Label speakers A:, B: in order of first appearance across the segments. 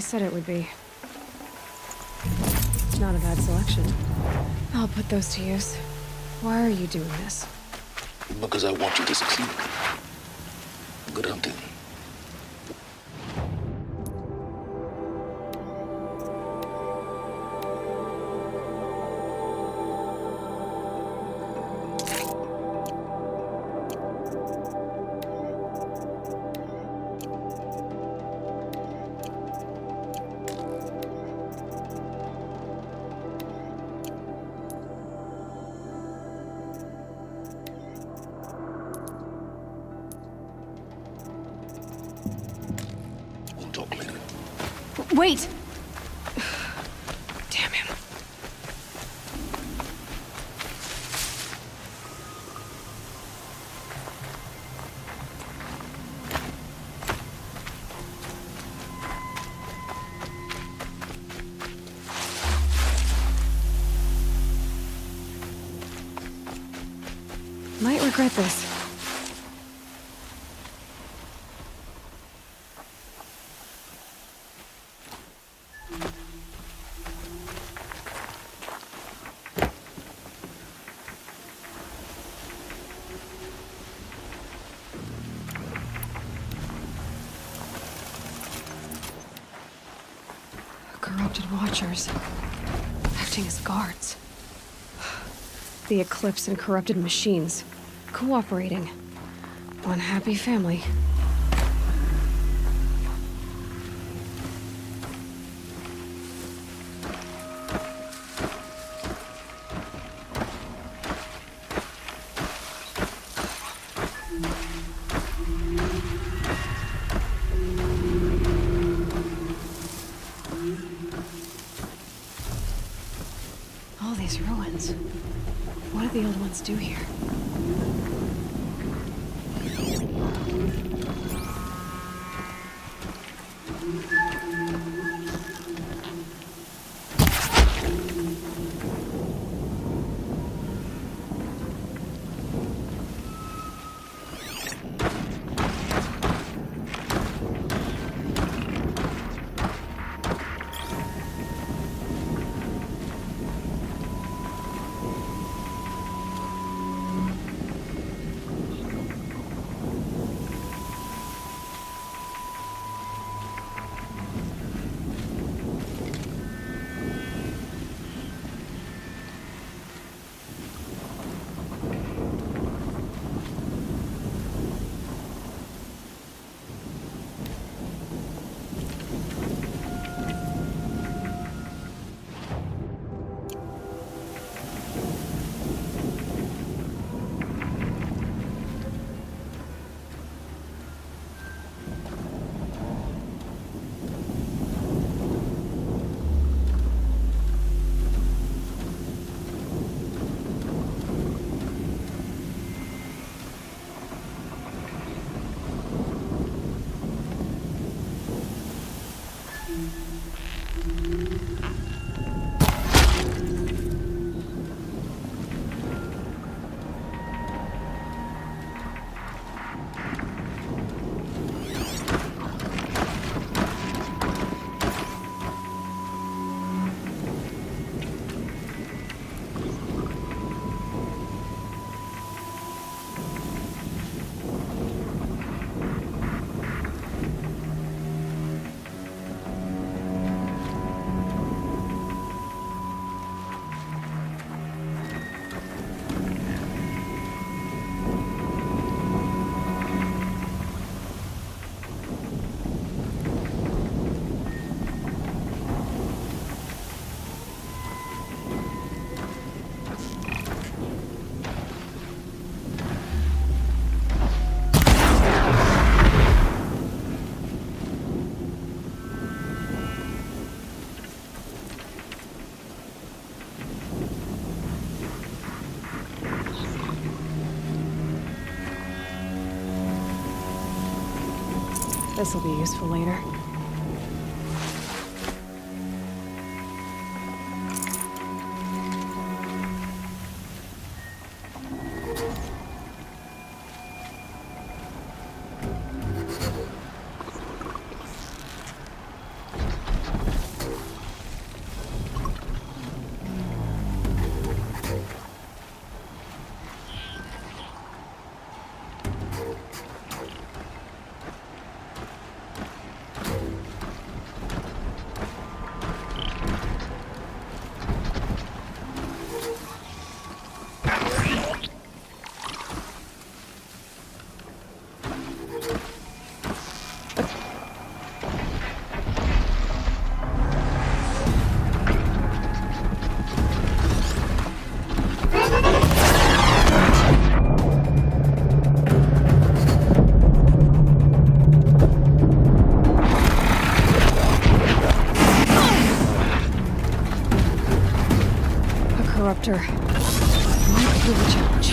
A: I said it would be. Not a bad selection. I'll put those to use. Why are you doing this?
B: Because I want you to succeed. Good hunting. We'll talk later.
A: Wait! Damn him. Might regret this. Corrupted Watchers. Acting as guards. The Eclipse and corrupted machines. Cooperating. One happy family. All these ruins. What did the old ones do here? This'll be useful later. after might be the challenge.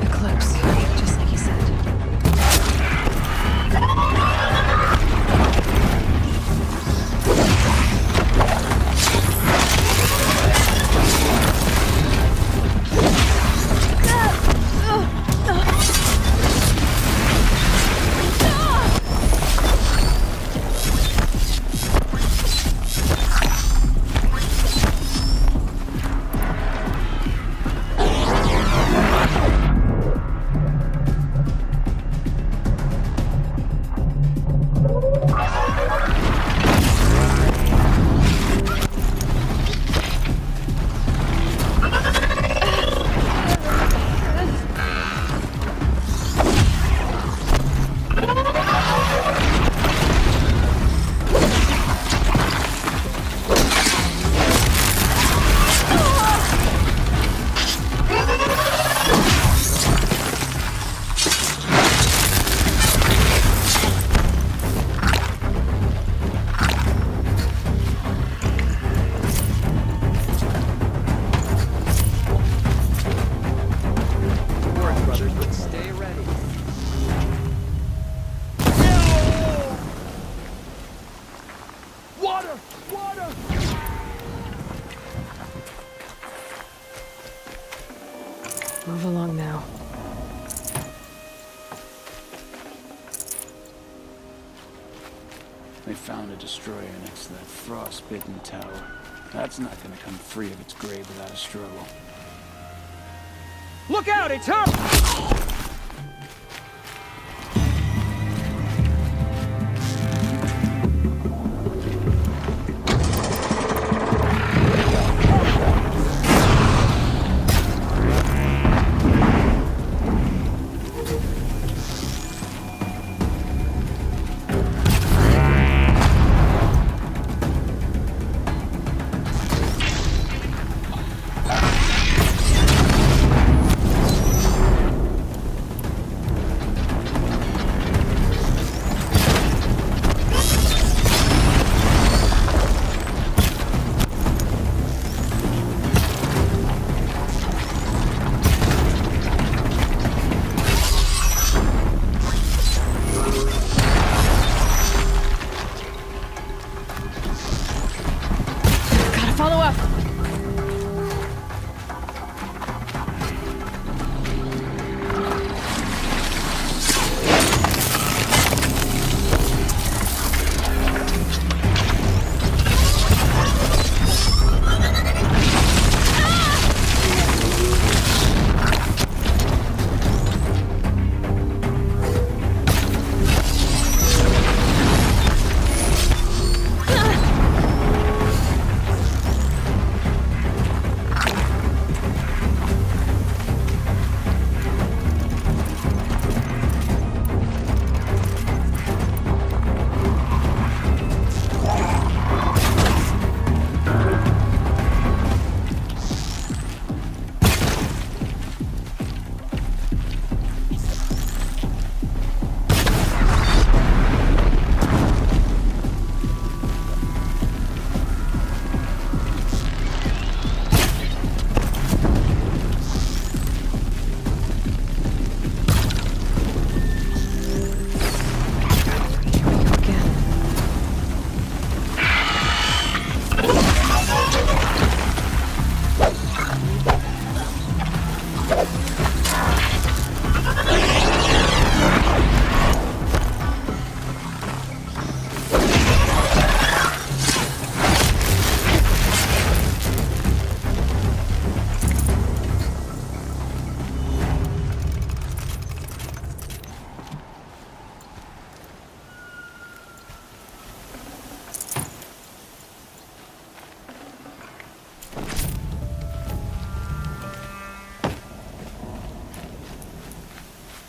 A: Eclipse, just like you said.
C: Stay ready. Water! Water!
A: Move along now.
C: They found a destroyer next to that frostbitten tower. That's not gonna come free of its grave without a struggle. Look out! It's her!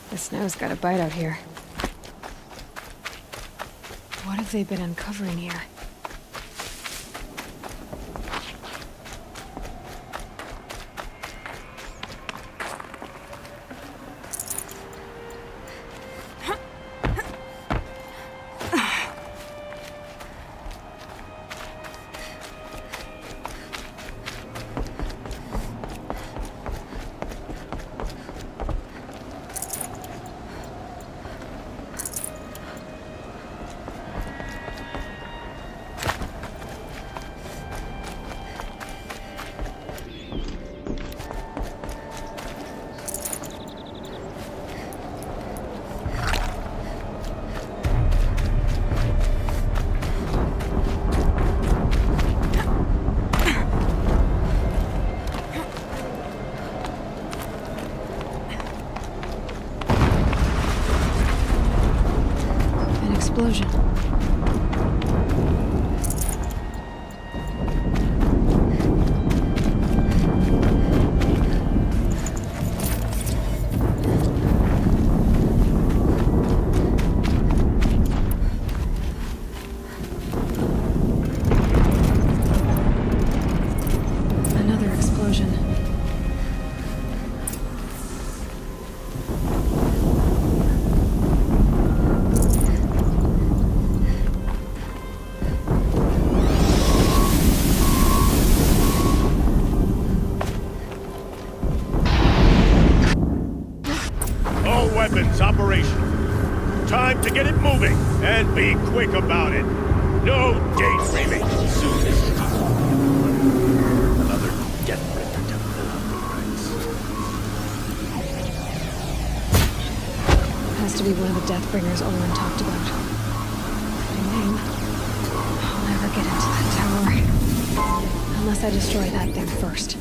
A: The snow's got a bite out here. What have they been uncovering here? Explosion. Another explosion.
D: Weapons operational. Time to get it moving, and be quick about it. No daydreaming. Soon as another Deathbringer to fill out the ranks.
A: Has to be one of the Deathbringers Olin talked about. My name. I'll never get into that tower. Unless I destroy that thing first.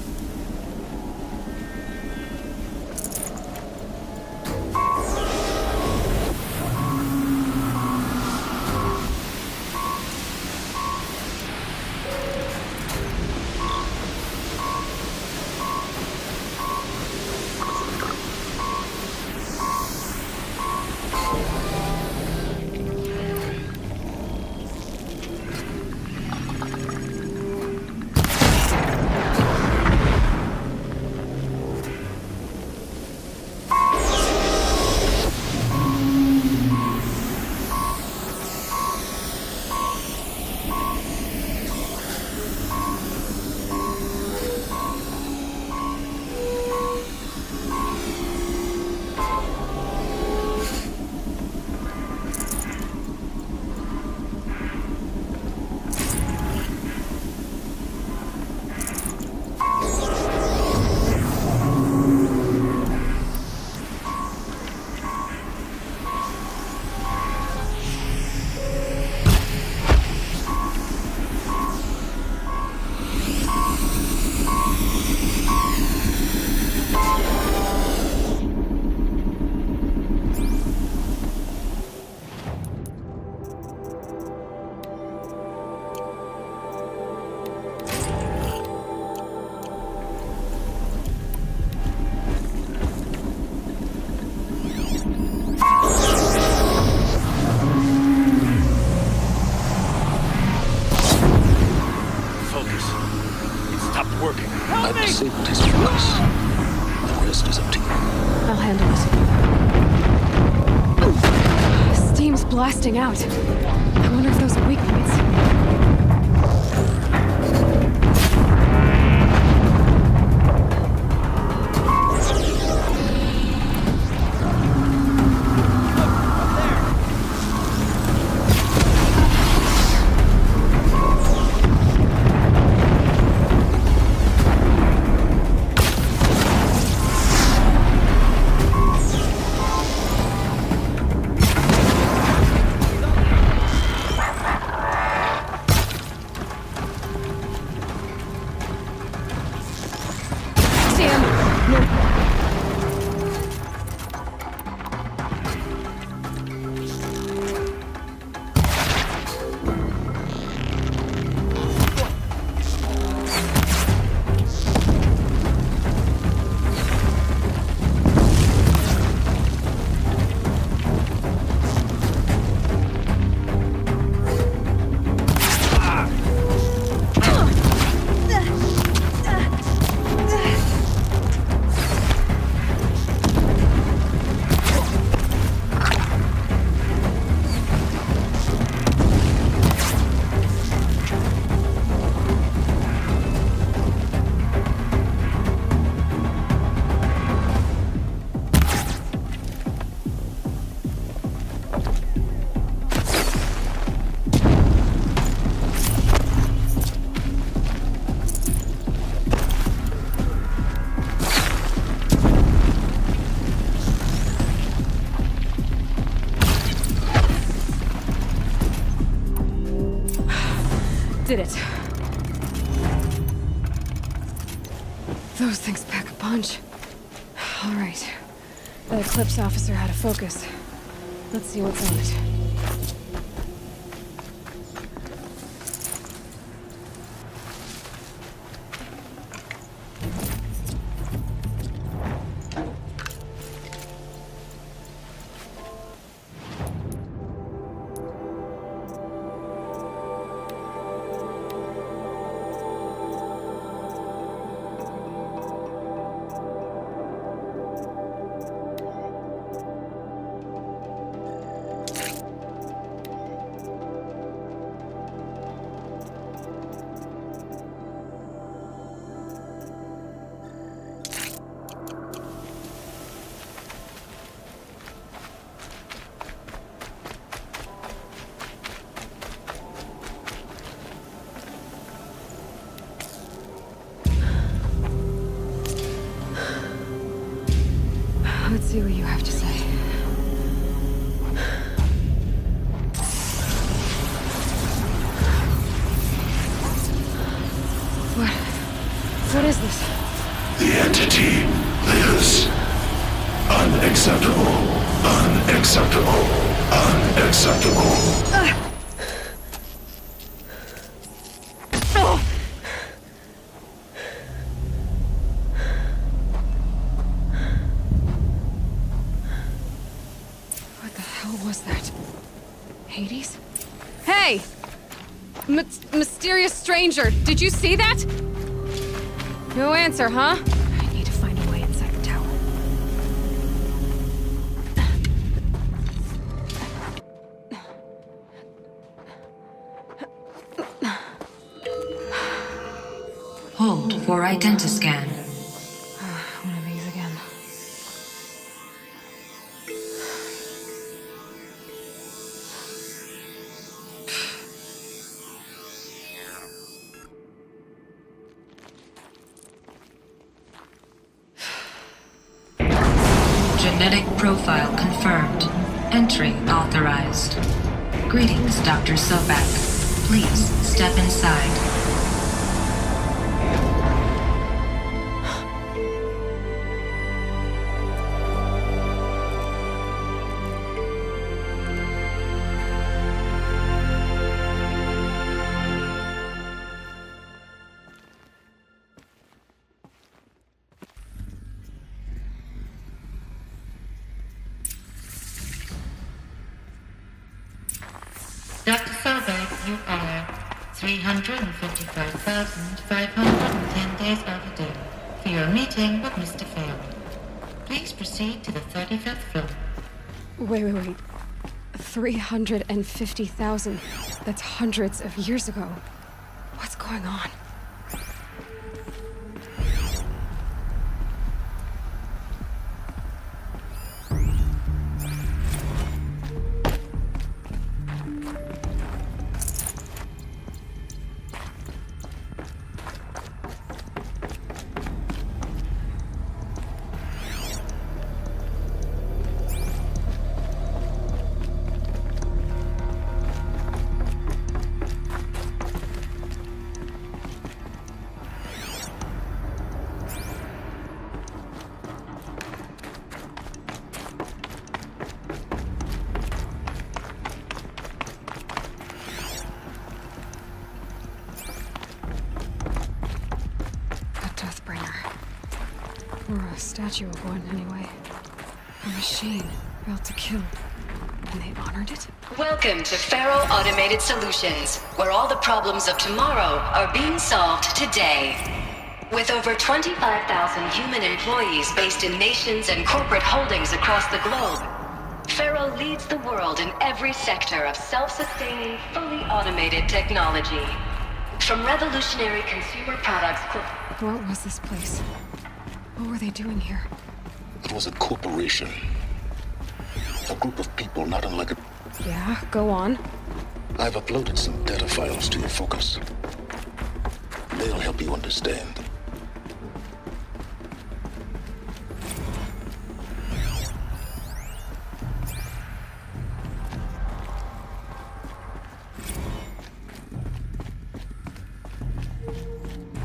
B: I've disabled his focus. The rest is up to you.
A: I'll handle it. Steam's blasting out. I wonder if those are weak points. Did it. Those things pack a punch. All right. That Eclipse officer had a focus. Let's see what's on it. Let's see what you have to say. What is this?
E: The entity lives. Unacceptable. Unacceptable. Unacceptable.
A: What the hell was that? Hades? Hey! Mysterious stranger, did you see that? No answer, huh? I need to find a way inside the tower.
F: Hold for identiscan.
A: One of these again.
F: Genetic profile confirmed. Entry authorized. Greetings, Dr. Sobek. Please step inside.
G: Dr. Sobek, you are 355,510 days overdue for your meeting with Mr. Fairley. Please proceed to the 35th floor.
A: Wait. 350,000. That's hundreds of years ago. What's going on? Or a statue of one, anyway. A machine built to kill. And they honored it?
H: Welcome to Faro Automated Solutions, where all the problems of tomorrow are being solved today. With over 25,000 human employees based in nations and corporate holdings across the globe, Faro leads the world in every sector of self-sustaining, fully automated technology. From revolutionary consumer products...
A: What was this place? What were they doing here?
B: It was a corporation. A group of people not unlike a...
A: Yeah, go on.
B: I've uploaded some data files to your focus. They'll help you understand.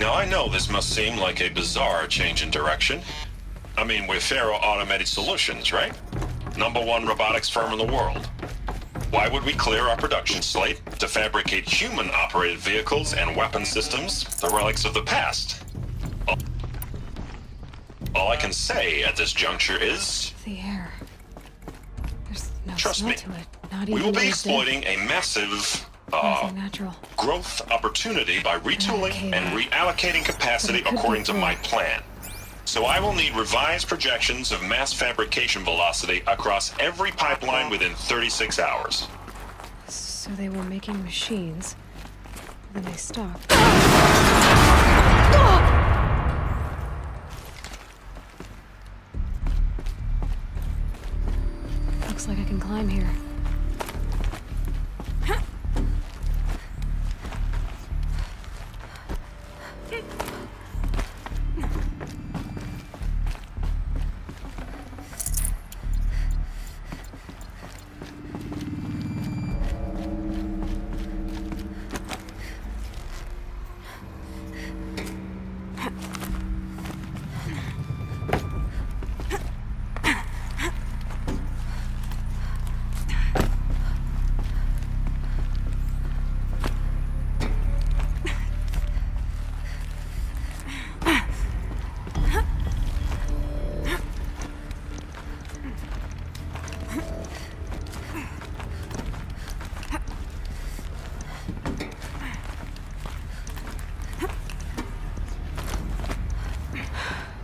I: Now, I know this must seem like a bizarre change in direction. I mean, we're Faro Automated Solutions, right? #1 robotics firm in the world. Why would we clear our production slate to fabricate human-operated vehicles and weapon systems, the relics of the past? All I can say at this juncture is...
A: The air. There's no
I: Trust
A: smell
I: me,
A: to it. Not even
I: we will be
A: when it's dead.
I: exploiting a massive,
A: Nothing natural.
I: growth opportunity by retooling
A: Okay,
I: and reallocating capacity
A: but it could
I: according
A: be
I: to my plan. So I will need revised projections of mass fabrication velocity across every pipeline within 36 hours.
A: So they were making machines. Then they stopped. Looks like I can climb here.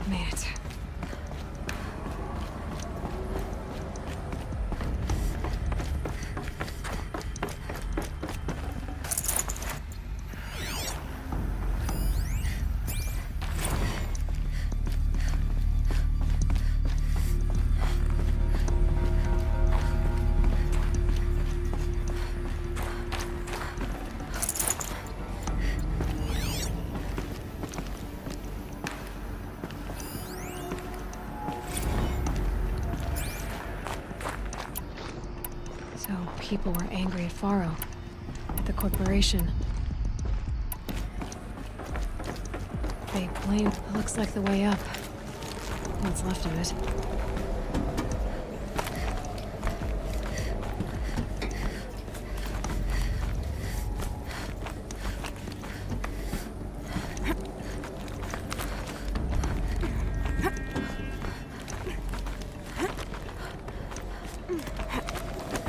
A: Made it. So people were angry at Faro, at the corporation. They blamed what looks like the way up. What's left of it.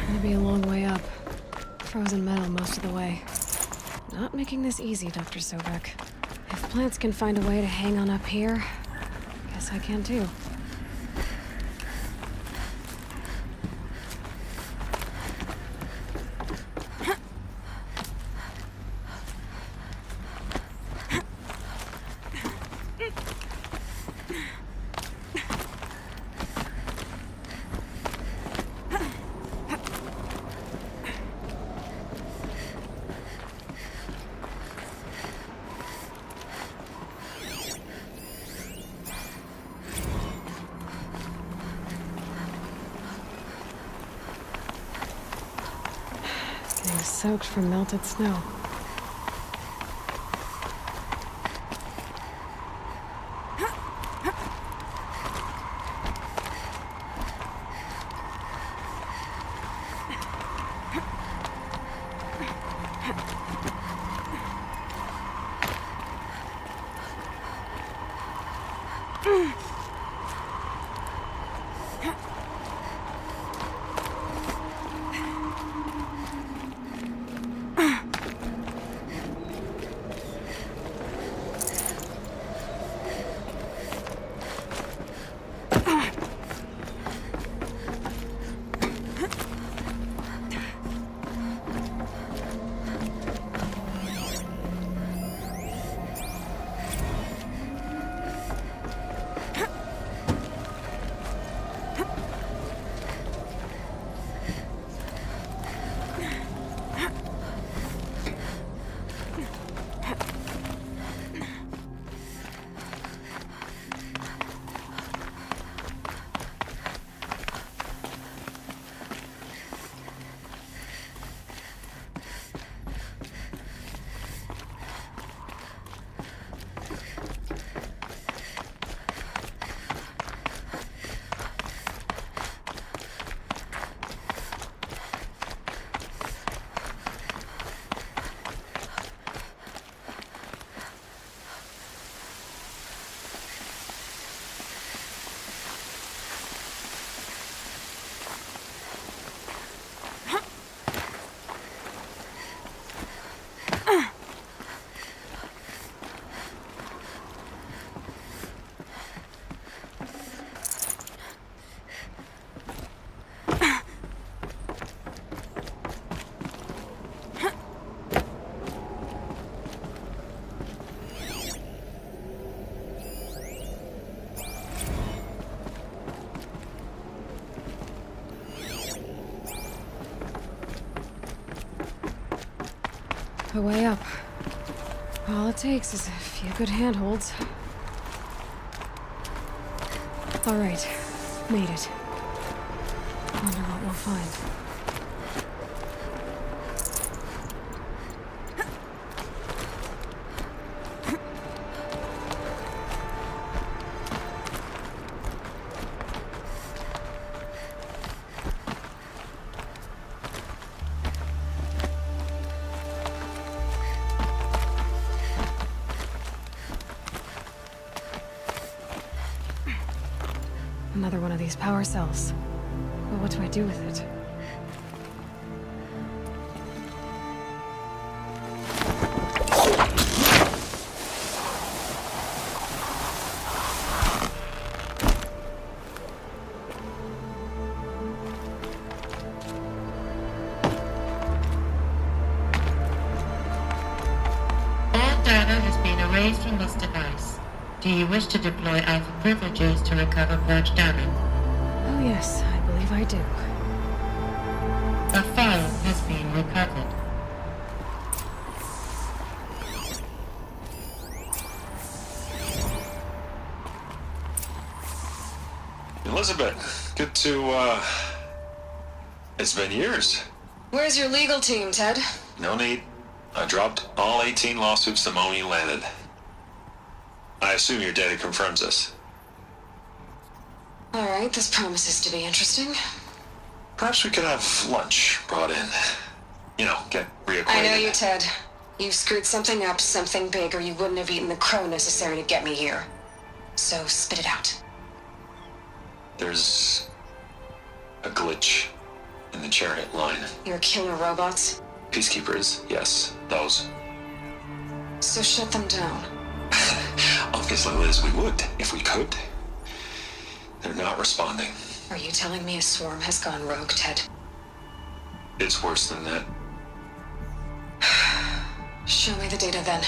A: Gonna be a long way up. Frozen metal most of the way. Not making this easy, Dr. Sobek. If plants can find a way to hang on up here, guess I can too. Getting soaked from melted snow. the way up. All it takes is a few good handholds. All right, made it. Wonder what we'll find. Another one of these power cells. But what do I do with it?
G: All data has been erased from this device. Do you wish to deploy Alpha privileges to recover purged data?
A: Oh yes, I believe I do.
G: A file has been recovered.
I: Elizabeth, good to, It's been years.
H: Where's your legal team, Ted?
I: No need. I dropped all 18 lawsuits the moment you landed. I assume your data confirms this.
H: All right, this promises to be interesting.
I: Perhaps we could have lunch brought in. You know, get reacquainted.
H: I know you, Ted. You've screwed something up, something big, or you wouldn't have eaten the crow necessary to get me here. So spit it out.
I: There's a glitch in the chariot line.
H: Your killer robots?
I: Peacekeepers, yes, those.
H: So shut them down.
I: Obviously, Liz, we would, if we could. They're not responding.
H: Are you telling me a swarm has gone rogue, Ted?
I: It's worse than that.
H: Show me the data then.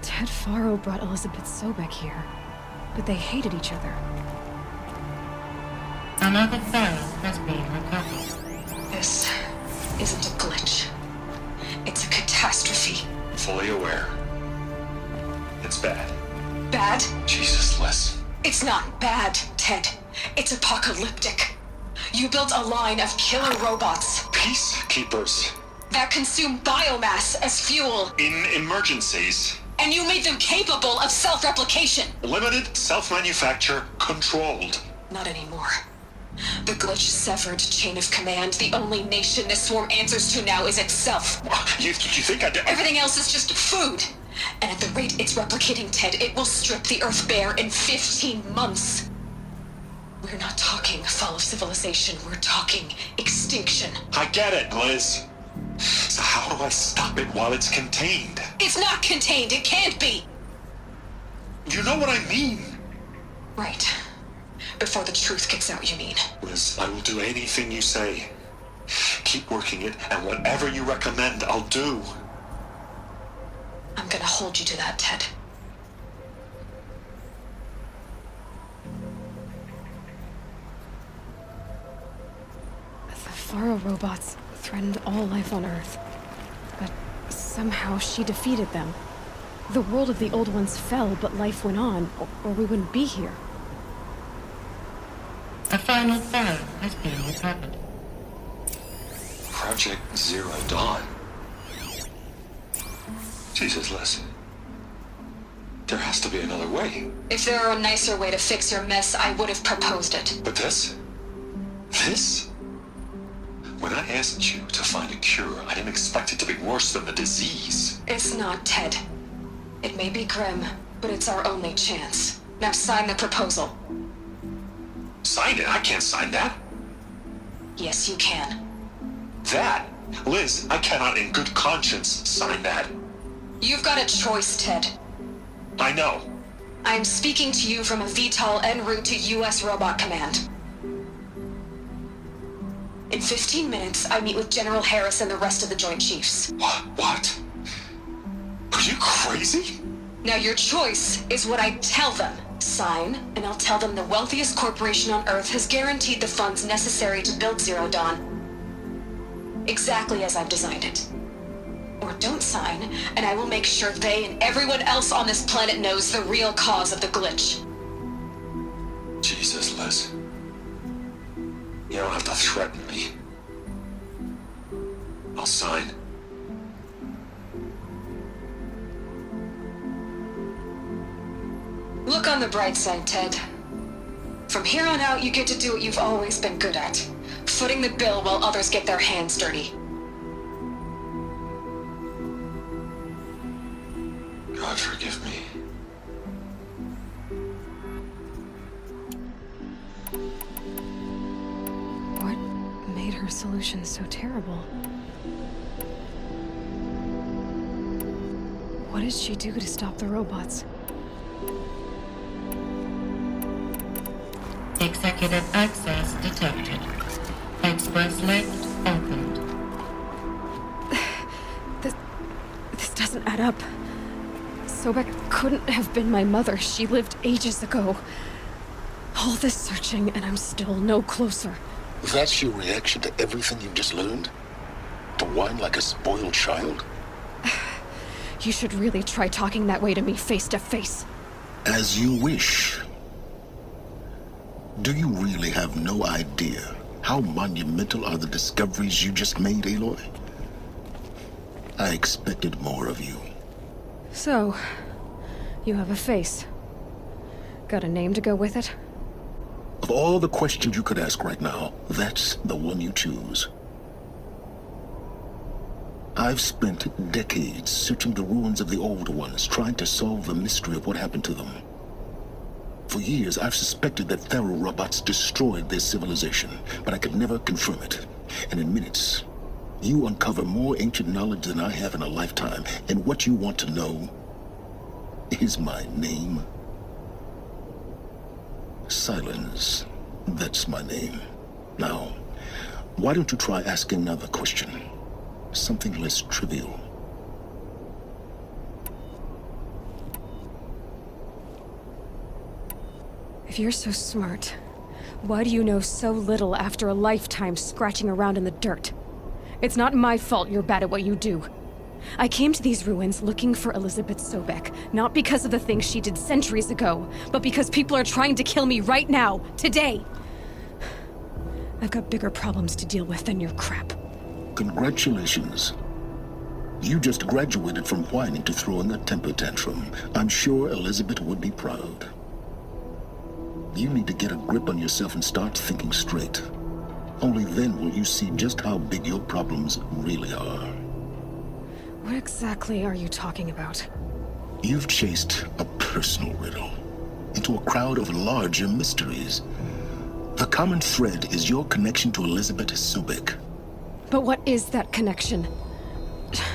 A: Ted Faro brought Elizabeth Sobek here, but they hated each other.
G: Another file has been recovered.
H: This isn't a glitch. It's a catastrophe.
I: Fully aware. It's bad.
H: Bad?
I: Jesus, Liz.
H: It's not bad, Ted. It's apocalyptic. You built a line of killer robots
I: Peacekeepers.
H: that consume biomass as fuel,
I: In emergencies.
H: and you made them capable of self-replication.
I: Limited, self-manufacture, controlled.
H: Not anymore. The glitch severed chain of command. The only nation this swarm answers to now is itself.
I: You think I did?
H: Everything else is just food. And at the rate it's replicating, Ted, it will strip the Earth bare in 15 months. We're not talking fall of civilization. We're talking extinction.
I: I get it, Liz. So how do I stop it while it's contained?
H: It's not contained. It can't be.
I: You know what I mean.
H: Right. Before the truth gets out, you mean?
I: Liz, I will do anything you say. Keep working it, and whatever you recommend, I'll do.
H: I'm gonna hold you to that, Ted.
A: The Faro robots threatened all life on Earth, but somehow she defeated them. The world of the old ones fell, but life went on, or we wouldn't be here.
G: A final file has been recovered.
I: Project Zero Dawn. Jesus, Liz. There has to be another way.
H: If there were a nicer way to fix your mess, I would have proposed it.
I: But this? This? When I asked you to find a cure, I didn't expect it to be worse than the disease.
H: It's not, Ted. It may be grim, but it's our only chance. Now sign the proposal.
I: Sign it? I can't sign that.
H: Yes, you can.
I: That? Liz, I cannot in good conscience sign that.
H: You've got a choice, Ted.
I: I know.
H: I'm speaking to you from a VTOL en route to U.S. Robot Command. In 15 minutes, I meet with General Harris and the rest of the Joint Chiefs.
I: What? Are you crazy?
H: Now your choice is what I tell them. Sign, and I'll tell them the wealthiest corporation on Earth has guaranteed the funds necessary to build Zero Dawn. exactly as I've designed it. Or don't sign, and I will make sure they and everyone else on this planet knows the real cause of the glitch.
B: Jesus, Liz. You don't have to threaten me. I'll sign.
H: Look on the bright side, Ted. From here on out, you get to do what you've always been good at. Footing the bill while others get their hands dirty.
B: God forgive me.
A: What made her solution so terrible? What did she do to stop the robots?
G: Executive access detected. Express lift opened.
A: This doesn't add up. Sobek couldn't have been my mother. She lived ages ago. All this searching, and I'm still no closer.
B: That's your reaction to everything you've just learned? To whine like a spoiled child?
A: You should really try talking that way to me face to face.
B: As you wish. Do you really have no idea how monumental are the discoveries you just made, Aloy? I expected more of you.
A: So, you have a face. Got a name to go with it?
B: Of all the questions you could ask right now, that's the one you choose. I've spent decades searching the ruins of the old ones, trying to solve the mystery of what happened to them. For years, I've suspected that Faro robots destroyed their civilization, but I could never confirm it. And in minutes, you uncover more ancient knowledge than I have in a lifetime, and what you want to know is my name. Silence. That's my name. Now, why don't you try asking another question? Something less trivial.
A: If you're so smart, why do you know so little after a lifetime scratching around in the dirt? It's not my fault you're bad at what you do. I came to these ruins looking for Elizabeth Sobek, not because of the things she did centuries ago, but because people are trying to kill me right now, today. I've got bigger problems to deal with than your crap.
B: Congratulations. You just graduated from whining to throwing a temper tantrum. I'm sure Elizabeth would be proud. You need to get a grip on yourself and start thinking straight. Only then will you see just how big your problems really are.
A: What exactly are you talking about?
B: You've chased a personal riddle into a crowd of larger mysteries. The common thread is your connection to Elizabeth Sobek.
A: But what is that connection?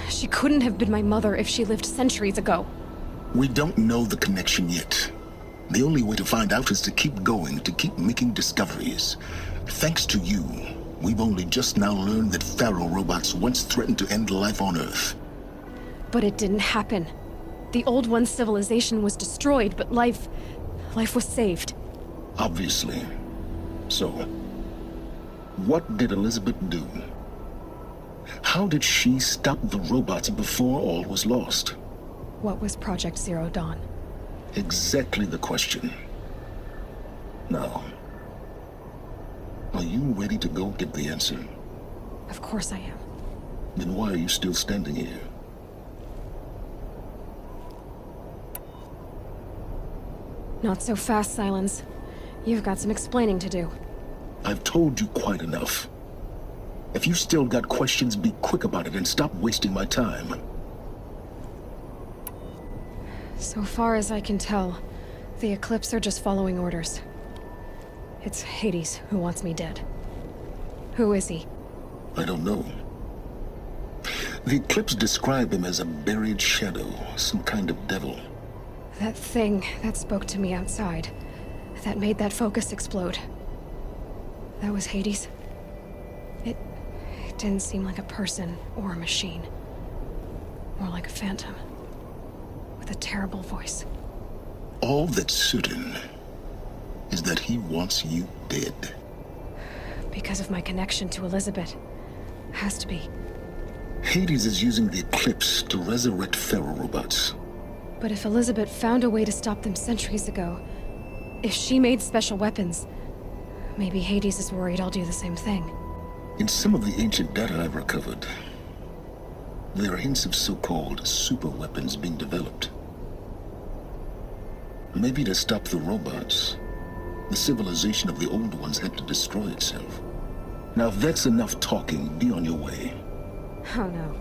A: She couldn't have been my mother if she lived centuries ago.
B: We don't know the connection yet. The only way to find out is to keep going, to keep making discoveries. Thanks to you, we've only just now learned that Faro robots once threatened to end life on Earth.
A: But it didn't happen. The Old One's civilization was destroyed, but life was saved.
B: Obviously. So, what did Elizabeth do? How did she stop the robots before all was lost?
A: What was Project Zero Dawn?
B: Exactly the question. Now, are you ready to go get the answer?
A: Of course I am.
B: Then why are you still standing here?
A: Not so fast, Silence. You've got some explaining to do.
B: I've told you quite enough. If you still got questions, be quick about it and stop wasting my time.
A: So far as I can tell, the Eclipse are just following orders. It's Hades who wants me dead. Who is he?
B: I don't know. The Eclipse describe him as a buried shadow, some kind of devil.
A: That thing that spoke to me outside, that made that focus explode. That was Hades? It didn't seem like a person or a machine. More like a phantom. With a terrible voice.
B: All that's certain is that he wants you dead.
A: Because of my connection to Elizabeth. Has to be.
B: Hades is using the Eclipse to resurrect Faro robots.
A: But if Elizabeth found a way to stop them centuries ago, if she made special weapons, maybe Hades is worried I'll do the same thing.
B: In some of the ancient data I've recovered, there are hints of so-called super weapons being developed. Maybe to stop the robots, the civilization of the old ones had to destroy itself. Now, if that's enough talking, be on your way.
A: Oh no.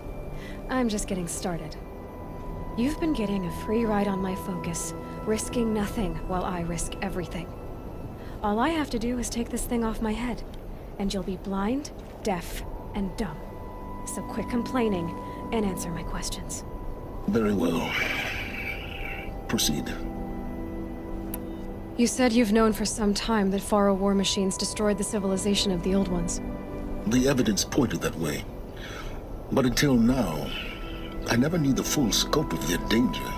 A: I'm just getting started. You've been getting a free ride on my focus, risking nothing while I risk everything. All I have to do is take this thing off my head, and you'll be blind, deaf, and dumb. So quit complaining and answer my questions.
B: Very well. Proceed.
A: You said you've known for some time that Faro war machines destroyed the civilization of the old ones.
B: The evidence pointed that way. But until now, I never knew the full scope of their danger.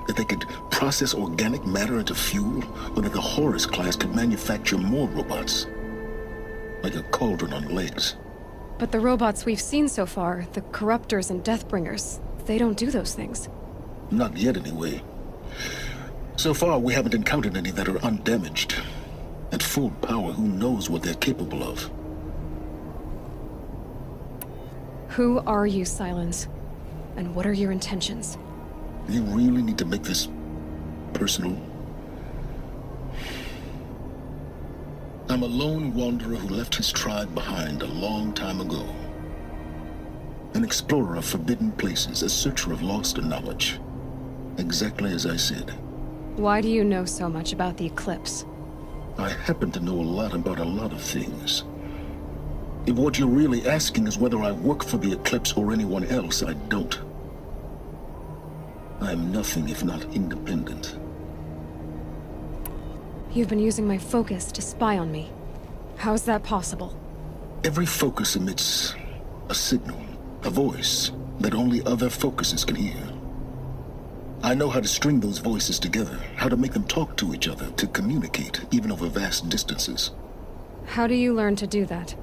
B: That they could process organic matter into fuel, or that the Horus class could manufacture more robots. Like a cauldron on legs.
A: But the robots we've seen so far, the Corruptors and Deathbringers, they don't do those things.
B: Not yet, anyway. So far, we haven't encountered any that are undamaged. At full power, who knows what they're capable of?
A: Who are you, Silence? And what are your intentions?
B: You really need to make this personal? I'm a lone wanderer who left his tribe behind a long time ago. An explorer of forbidden places, a searcher of lost knowledge. Exactly as I said.
A: Why do you know so much about the Eclipse?
B: I happen to know a lot about a lot of things. If what you're really asking is whether I work for the Eclipse or anyone else, I don't. I am nothing if not independent.
A: You've been using my focus to spy on me. How's that possible?
B: Every focus emits a signal, a voice that only other focuses can hear. I know how to string those voices together, how to make them talk to each other, to communicate, even over vast distances.
A: How do you learn to do that?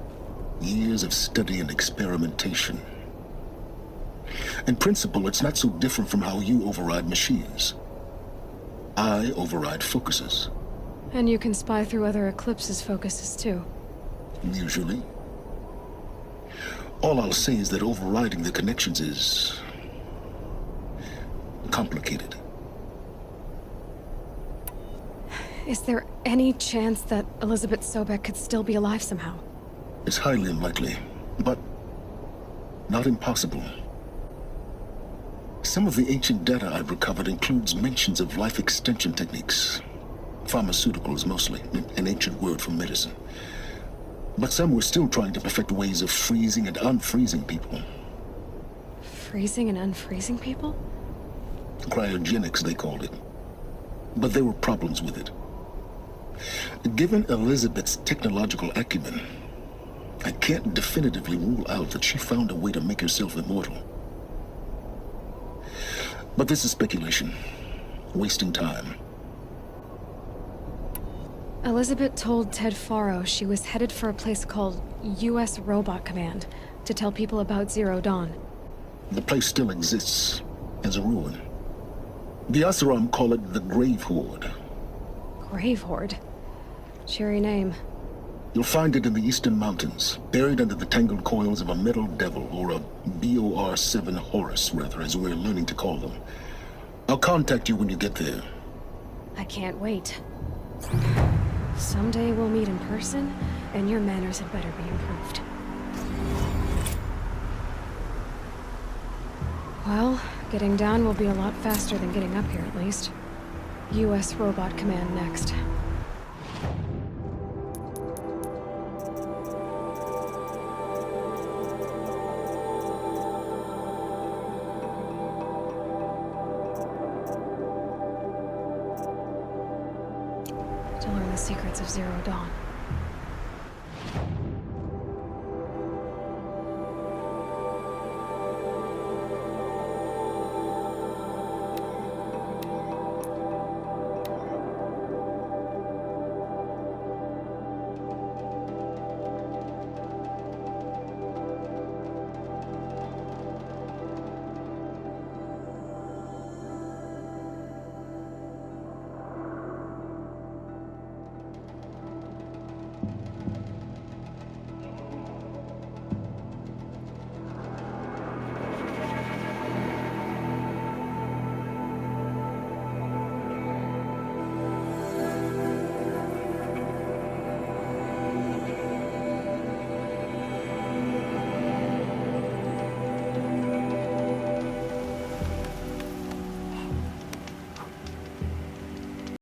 B: Years of study and experimentation. In principle, it's not so different from how you override machines. I override focuses.
A: And you can spy through other Eclipse's focuses too.
B: Usually. All I'll say is that overriding the connections is complicated.
A: Is there any chance that Elizabeth Sobek could still be alive somehow?
B: It's highly unlikely, but not impossible. Some of the ancient data I've recovered includes mentions of life extension techniques. Pharmaceuticals, mostly, an ancient word for medicine. But some were still trying to perfect ways of freezing and unfreezing people.
A: Freezing and unfreezing people?
B: Cryogenics, they called it. But there were problems with it. Given Elizabeth's technological acumen, I can't definitively rule out that she found a way to make herself immortal. But this is speculation. Wasting time.
A: Elizabeth told Ted Faro she was headed for a place called U.S. Robot Command to tell people about Zero Dawn.
B: The place still exists as a ruin. The Oseram call it the Grave Horde.
A: Grave Horde? Cheery name.
B: You'll find it in the Eastern Mountains, buried under the tangled coils of a metal devil, or a BOR-7 Horus, rather, as we're learning to call them. I'll contact you when you get there.
A: I can't wait. Someday we'll meet in person, and your manners had better be improved. Well, getting down will be a lot faster than getting up here, at least. U.S. Robot Command next. To learn the secrets of Zero Dawn.